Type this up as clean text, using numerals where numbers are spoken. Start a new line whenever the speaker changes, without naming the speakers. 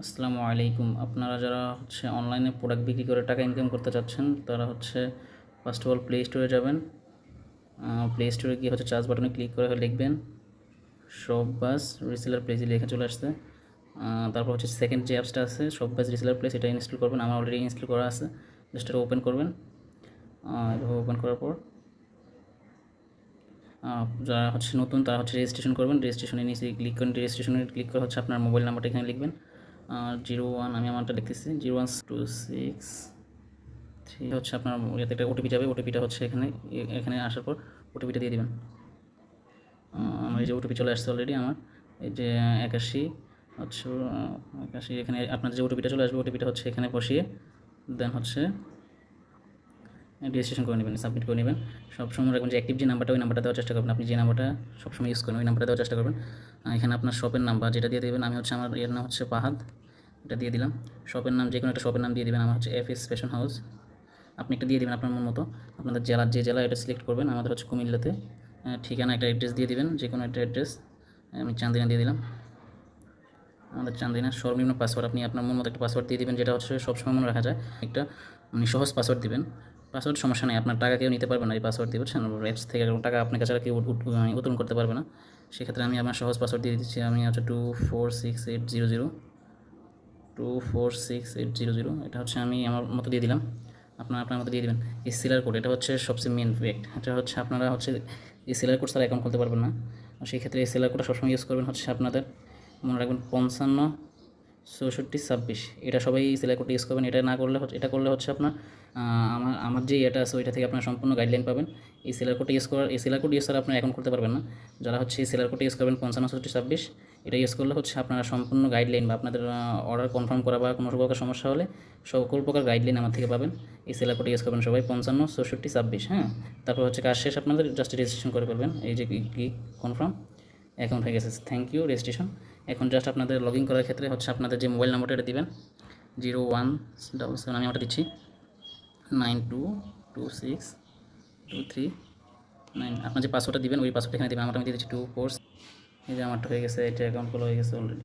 আসসালামু আলাইকুম। আপনারা যারা অনলাইনে প্রোডাক্ট বিক্রি করে টাকা ইনকাম করতে চাচ্ছেন, তারা ফার্স্ট অফ অল প্লে স্টোরে যাবেন। প্লে স্টোরে গিয়ে চার্জ বাটনে ক্লিক করে লিখবেন শপবাজ রিসেলার প্লেস, লেখা চলে আসছে। তারপর সেকেন্ড যে অ্যাপসটা আছে শপবাজ রিসেলার প্লেস, এটা ইনস্টল করবেন। আমার অলরেডি ইনস্টল করা আছে, জাস্ট এটা ওপেন করবেন। এভাবে ওপেন করার পর যারা নতুন তারা রেজিস্ট্রেশন করবেন। রেজিস্ট্রেশনে নিচে ক্লিক করেন। রেজিস্ট্রেশনে ক্লিক করে আপনার মোবাইল নাম্বারটা এখানে লিখবেন 01, আমি আমারটা লিখতেছি 0126 আপনার ইয়াতে একটা ওটিপি যাবে। ওটিপিটা এখানে এখানে আসার পর ওটিপিটা দিয়ে দিবেন। আমার এই যে ওটিপি চলে আসছে অলরেডি, আমার এই যে 81 81, এখানে আপনার যে ওটিপিটা চলে আসবে ওটিপিটা এখানে বসিয়ে দেন রেজিস্ট্রেশন করে নেবেন, সাবমিট করে নেবেন। সবসময় রাখবেন যে অ্যাক্টিভ যে নাম্বারটা, ওই নাম্বারটা দেওয়ার চেষ্টা করবেন। আপনি যে নাম্বারটা সবসময় ইউজ করেন ওই নাম্বারটা দেওয়ার চেষ্টা করবেন। এখানে আপনার শপের নাম্বার যেটা দিয়ে দেবেন, আমি আমার এর নাম ফাহাদ, এটা দিয়ে দিলাম। শপের নাম যে কোনো একটা শপের নাম দিয়ে দেবেন। আমার এফএস ফ্যাশন হাউস, আপনি একটা দিয়ে দেবেন আপনার মন মতো। আপনাদের জেলার যে জেলা এটা সিলেক্ট করবেন। আমাদের কুমিল্লাতে। ঠিকানা একটা অ্যাড্রেস দিয়ে দিবেন, যে কোনো একটা অ্যাড্রেস। আমি চান্দিনা দিয়ে দিলাম, আমাদের চান্দিনা। সর্বনিম্ন পাসওয়ার্ড আপনি আপনার মন মতো একটা পাসওয়ার্ড দিয়ে দিবেন, যেটা সবসময় মনে রাখা যায়। একটা সহজ পাসওয়ার্ড দিবেন। পাসওয়ার্ড সমস্যা নেই, আপনার টাকা কেউ নিতে পারবে না এই পাসওয়ার্ড দিয়ে, বুঝছেন। অ্যাপস থেকে টাকা আপনার কাছে কেউ উত্তোলন করতে পারবে না। সেক্ষেত্রে আমি আমার সহজ পাসওয়ার্ড দিয়ে দিচ্ছি। আমি 246800, 246800, এটা আমি আমার মতো দিয়ে দিলাম। আপনার মতো দিয়ে দেবেন। এই সেলার কোড, এটা সবচেয়ে মেন ফ্যাক্ট। এটা আপনারা এই সেলার কোড ছাড়া অ্যাকাউন্ট খুলতে পারবেন না। সেই ক্ষেত্রে এই সেলার কোডটা সবসময় ইউজ করবেন। আপনাদের মনে রাখবেন 55 64 26, এটা সবাই সেলার কোডটা ইউজ করবেন। এটা না করলে এটা করলে আপনার আমার যে এটা আছে ওইটা থেকে আপনার সম্পূর্ণ গাইডলাইন পাবেন। এই সেলার কোডটা ইউজ করার, এই সেলার কোড ইউজ ছাড়া আপনার অ্যাকাউন্ট করতে পারবেন না। যারা এই সেলার কোডটা ইউজ করবেন 55 64 26, এটা ইউজ করলে আপনারা সম্পূর্ণ গাইডলাইন বা আপনাদের অর্ডার কনফার্ম করা বা কোনো প্রকার সমস্যা হলে সকল প্রকার গাইডলাইন আমার থেকে পাবেন। এই সেলার কোডটা ইউজ করবেন সবাই 55 64 26। হ্যাঁ, তারপর কাজ শেষ, আপনাদের জাস্ট রেজিস্ট্রেশন করে ফেলবেন। এই যে ক্লিক কনফার্ম, অ্যাকাউন্ট হয়ে গেছে। Thank you, registration. এখন জাস্ট আপনাদের লগ ইন করার ক্ষেত্রে আপনাদের যে মোবাইল নাম্বারটা এটা দিবেন 0177, আমি ওটা দিচ্ছি 92262329। আপনার যে পাসওয়ার্ডটা দিবেন ওই পাসওয়ার্ডটা এখানে দেবেন। আমি দিয়ে দিচ্ছি 24। এই যে আমারটা হয়ে গেছে, এটা অ্যাকাউন্ট খোলা হয়ে গেছে অলরেডি।